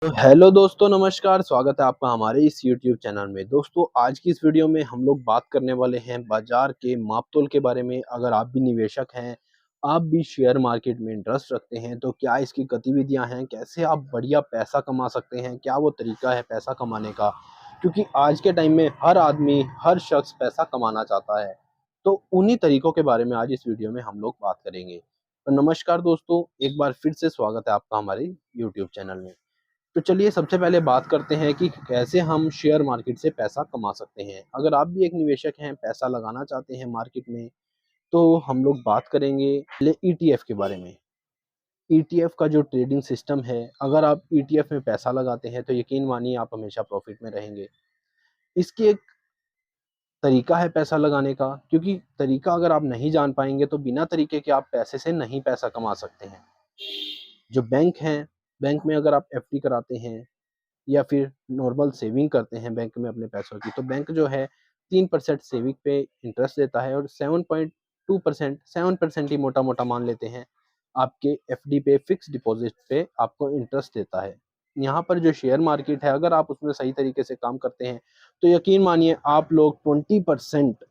तो हेलो दोस्तों, नमस्कार। स्वागत है आपका हमारे इस यूट्यूब चैनल में। दोस्तों, आज की इस वीडियो में हम लोग बात करने वाले हैं बाजार के मापतोल के बारे में। अगर आप भी निवेशक हैं, आप भी शेयर मार्केट में इंटरेस्ट रखते हैं, तो क्या इसकी गतिविधियां हैं, कैसे आप बढ़िया पैसा कमा सकते हैं, क्या वो तरीका है पैसा कमाने का। क्योंकि आज के टाइम में हर आदमी, हर शख्स पैसा कमाना चाहता है। तो उन्हीं तरीकों के बारे में आज इस वीडियो में हम लोग बात करेंगे। तो नमस्कार दोस्तों, एक बार फिर से स्वागत है आपका हमारे यूट्यूब चैनल में। तो चलिए सबसे पहले बात करते हैं कि कैसे हम शेयर मार्केट से पैसा कमा सकते हैं। अगर आप भी एक निवेशक हैं, पैसा लगाना चाहते हैं मार्केट में, तो हम लोग बात करेंगे पहले ईटीएफ के बारे में। ईटीएफ का जो ट्रेडिंग सिस्टम है, अगर आप ईटीएफ में पैसा लगाते हैं तो यकीन मानिए आप हमेशा प्रॉफिट में रहेंगे। इसकी एक तरीका है पैसा लगाने का, क्योंकि तरीका अगर आप नहीं जान पाएंगे तो बिना तरीके के आप पैसे से नहीं पैसा कमा सकते हैं। जो बैंक हैं, बैंक में अगर आप एफडी कराते हैं या फिर नॉर्मल सेविंग करते हैं बैंक में अपने पैसों की, तो बैंक जो है 3% सेविंग पे इंटरेस्ट देता है और 7.2%, 7% ही मोटा मोटा मान लेते हैं, आपके एफडी पे, फिक्स डिपॉजिट पे आपको इंटरेस्ट देता है। यहाँ पर जो शेयर मार्केट है, अगर आप उसमें सही तरीके से काम करते हैं तो यकीन मानिए आप लोग 20%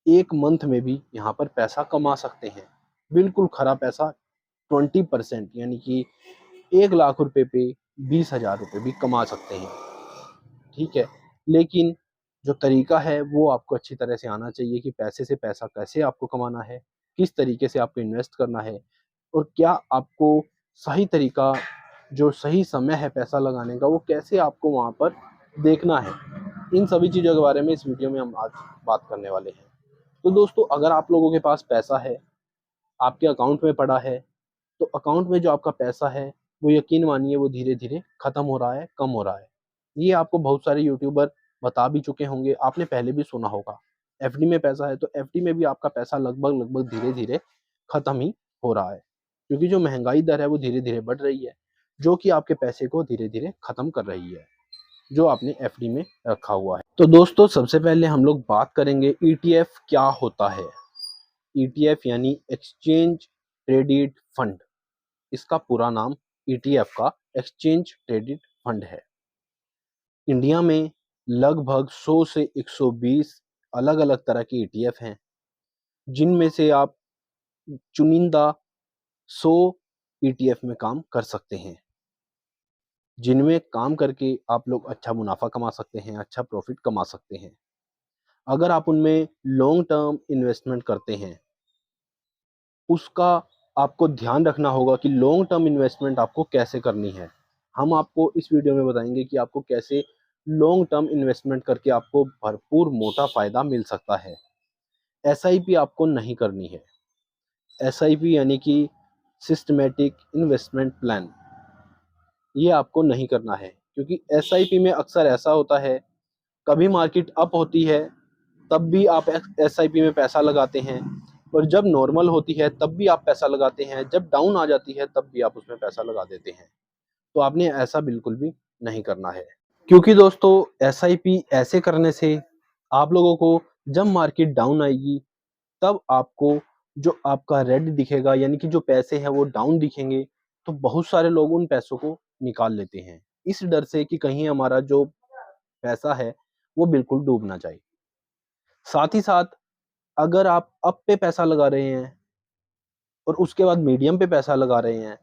एक मंथ में भी यहाँ पर पैसा कमा सकते हैं। बिल्कुल खरा पैसा, 20%, यानी कि 1 लाख रुपए पे 20,000 रुपये भी कमा सकते हैं। ठीक है, लेकिन जो तरीका है वो आपको अच्छी तरह से आना चाहिए कि पैसे से पैसा कैसे आपको कमाना है, किस तरीके से आपको इन्वेस्ट करना है, और क्या आपको सही तरीका, जो सही समय है पैसा लगाने का, वो कैसे आपको वहाँ पर देखना है। इन सभी चीज़ों के बारे में इस वीडियो में हम आज बात करने वाले हैं। तो दोस्तों, अगर आप लोगों के पास पैसा है, आपके अकाउंट में पड़ा है, तो अकाउंट में जो आपका पैसा है वो यकीन मानिए वो धीरे धीरे खत्म हो रहा है, कम हो रहा है। ये आपको बहुत सारे यूट्यूबर बता भी चुके होंगे, आपने पहले भी सुना होगा। एफडी में पैसा है तो एफडी में भी आपका पैसा लगभग लगभग धीरे धीरे खत्म ही हो रहा है, क्योंकि जो महंगाई दर है वो धीरे धीरे बढ़ रही है, जो कि आपके पैसे को धीरे धीरे खत्म कर रही है, जो आपने एफडी में रखा हुआ है। तो दोस्तों, सबसे पहले हम लोग बात करेंगे ईटीएफ क्या होता है। ईटीएफ यानी एक्सचेंज ट्रेडेड फंड। इसका पूरा नाम ईटीएफ का एक्सचेंज ट्रेडेड फंड है। इंडिया में लगभग 100 से 120 अलग अलग तरह के ईटीएफ हैं, जिनमें से आप चुनिंदा 100 ईटीएफ में काम कर सकते हैं, जिनमें काम करके आप लोग अच्छा मुनाफा कमा सकते हैं, अच्छा प्रॉफिट कमा सकते हैं। अगर आप उनमें लॉन्ग टर्म इन्वेस्टमेंट करते हैं, उसका आपको ध्यान रखना होगा कि लॉन्ग टर्म इन्वेस्टमेंट आपको कैसे करनी है। हम आपको इस वीडियो में बताएंगे कि आपको कैसे लॉन्ग टर्म इन्वेस्टमेंट करके आपको भरपूर मोटा फायदा मिल सकता है। एसआईपी आपको नहीं करनी है। एसआईपी यानी कि सिस्टमेटिक इन्वेस्टमेंट प्लान, ये आपको नहीं करना है, क्योंकि एसआईपी में अक्सर ऐसा होता है, कभी मार्केट अप होती है तब भी आप एसआईपी में पैसा लगाते हैं, और जब नॉर्मल होती है तब भी आप पैसा लगाते हैं, जब डाउन आ जाती है तब भी आप उसमें पैसा लगा देते हैं। तो आपने ऐसा बिल्कुल भी नहीं करना है, क्योंकि दोस्तों एसआईपी ऐसे करने से आप लोगों को जब मार्केट डाउन आएगी तब आपको जो आपका रेड दिखेगा, यानी कि जो पैसे हैं वो डाउन दिखेंगे, तो बहुत सारे लोग उन पैसों को निकाल लेते हैं, इस डर से कि कहीं हमारा जो पैसा है वो बिल्कुल डूब ना जाए। साथ ही साथ अगर आप अप पे पैसा लगा रहे हैं और उसके बाद मीडियम पे पैसा लगा रहे हैं,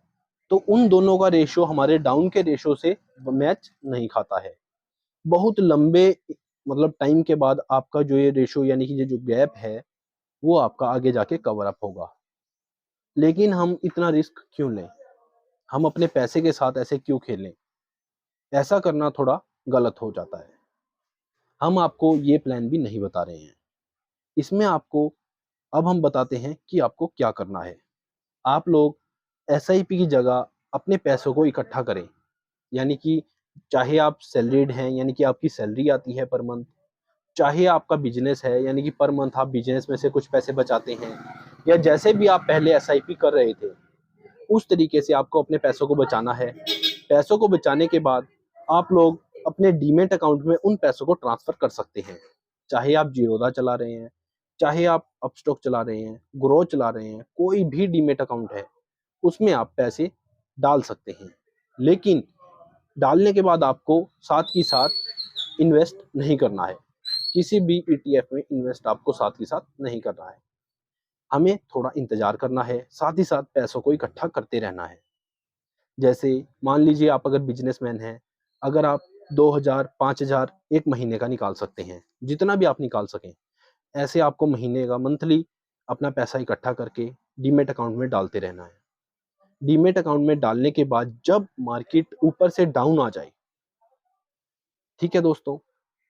तो उन दोनों का रेशियो हमारे डाउन के रेशियो से मैच नहीं खाता है। बहुत लंबे मतलब टाइम के बाद आपका जो ये रेशियो, यानी कि ये जो गैप है, वो आपका आगे जाके कवर अप होगा। लेकिन हम इतना रिस्क क्यों लें, हम अपने पैसे के साथ ऐसे क्यों खेलें। ऐसा करना थोड़ा गलत हो जाता है। हम आपको ये प्लान भी नहीं बता रहे हैं इसमें आपको। अब हम बताते हैं कि आपको क्या करना है। आप लोग एसआईपी की जगह अपने पैसों को इकट्ठा करें, यानी कि चाहे आप सैलरीड हैं, यानी कि आपकी सैलरी आती है पर मंथ, चाहे आपका बिजनेस है, यानी कि पर मंथ आप बिजनेस में से कुछ पैसे बचाते हैं, या जैसे भी आप पहले एसआईपी कर रहे थे उस तरीके से आपको अपने पैसों को बचाना है। पैसों को बचाने के बाद आप लोग अपने डीमेट अकाउंट में उन पैसों को ट्रांसफर कर सकते हैं। चाहे आप जीरोधा चला रहे हैं, चाहे आप अपस्टॉक चला रहे हैं, ग्रो चला रहे हैं, कोई भी डीमेट अकाउंट है उसमें आप पैसे डाल सकते हैं। लेकिन डालने के बाद आपको साथ ही साथ इन्वेस्ट नहीं करना है, किसी भी ETF में इन्वेस्ट आपको साथ ही साथ नहीं करना है। हमें थोड़ा इंतजार करना है, साथ ही साथ पैसों को इकट्ठा करते रहना है। जैसे मान लीजिए आप अगर बिजनेसमैन हैं, अगर आप 2000 5000 एक महीने का निकाल सकते हैं, जितना भी आप निकाल सकें, ऐसे आपको महीने का मंथली अपना पैसा इकट्ठा करके डीमैट अकाउंट में डालते रहना है। डीमैट अकाउंट में डालने के बाद जब मार्केट ऊपर से डाउन आ जाए, ठीक है दोस्तों,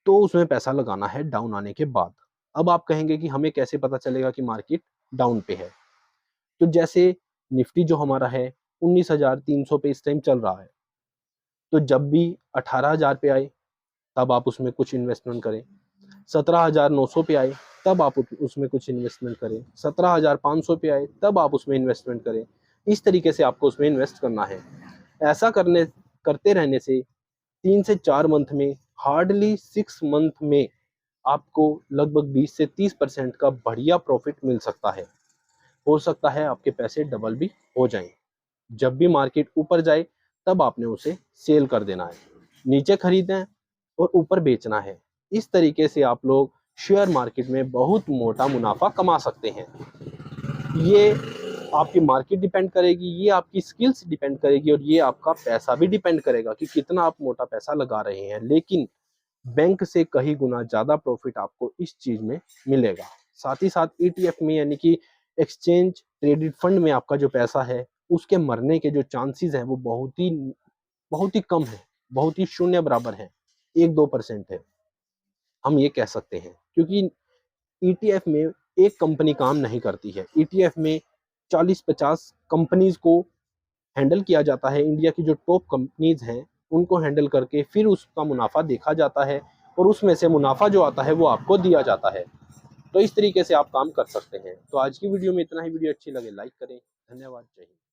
तो उसमें पैसा लगाना है डाउन आने के बाद। अब आप कहेंगे कि हमें कैसे पता चलेगा कि मार्केट डाउन पे है? तो जैसे निफ्टी जो हमारा है 19,300 पे इस टाइम चल रहा है, तो जब भी 18,000 पे आए तब आप उसमें कुछ इन्वेस्टमेंट करें, 17,900 पे आए तब आप उसमें कुछ इन्वेस्टमेंट करें, 17,500 पे आए तब आप उसमें इन्वेस्टमेंट करें। इस तरीके से आपको उसमें इन्वेस्ट करना है। ऐसा करते रहने से 3 से 4 मंथ में, हार्डली 6 मंथ में आपको लगभग 20 से 30% का बढ़िया प्रॉफिट मिल सकता है। हो सकता है आपके पैसे डबल भी हो जाएं। जब भी मार्केट ऊपर जाए तब आपने उसे सेल कर देना है, नीचे खरीदना है और ऊपर बेचना है। इस तरीके से आप लोग शेयर मार्केट में बहुत मोटा मुनाफा कमा सकते हैं। ये आपकी मार्केट डिपेंड करेगी, ये आपकी स्किल्स डिपेंड करेगी और ये आपका पैसा भी डिपेंड करेगा कि कितना आप मोटा पैसा लगा रहे हैं। लेकिन बैंक से कहीं गुना ज़्यादा प्रॉफिट आपको इस चीज़ में मिलेगा। साथ ही साथ ETF में यानी कि एक्सचेंज ट्रेडेड फंड में आपका जो पैसा है, उसके मरने के जो चांसेस हैं वो बहुत ही कम है, बहुत ही शून्य बराबर है, 1-2% है, हम ये कह सकते हैं। क्योंकि ETF में एक कंपनी काम नहीं करती है, ETF में 40-50 कंपनीज को हैंडल किया जाता है। इंडिया की जो टॉप कंपनीज हैं उनको हैंडल करके फिर उसका मुनाफा देखा जाता है और उसमें से मुनाफा जो आता है वो आपको दिया जाता है। तो इस तरीके से आप काम कर सकते हैं। तो आज की वीडियो में इतना ही। वीडियो अच्छी लगे लाइक करें। धन्यवाद। जय हिंद।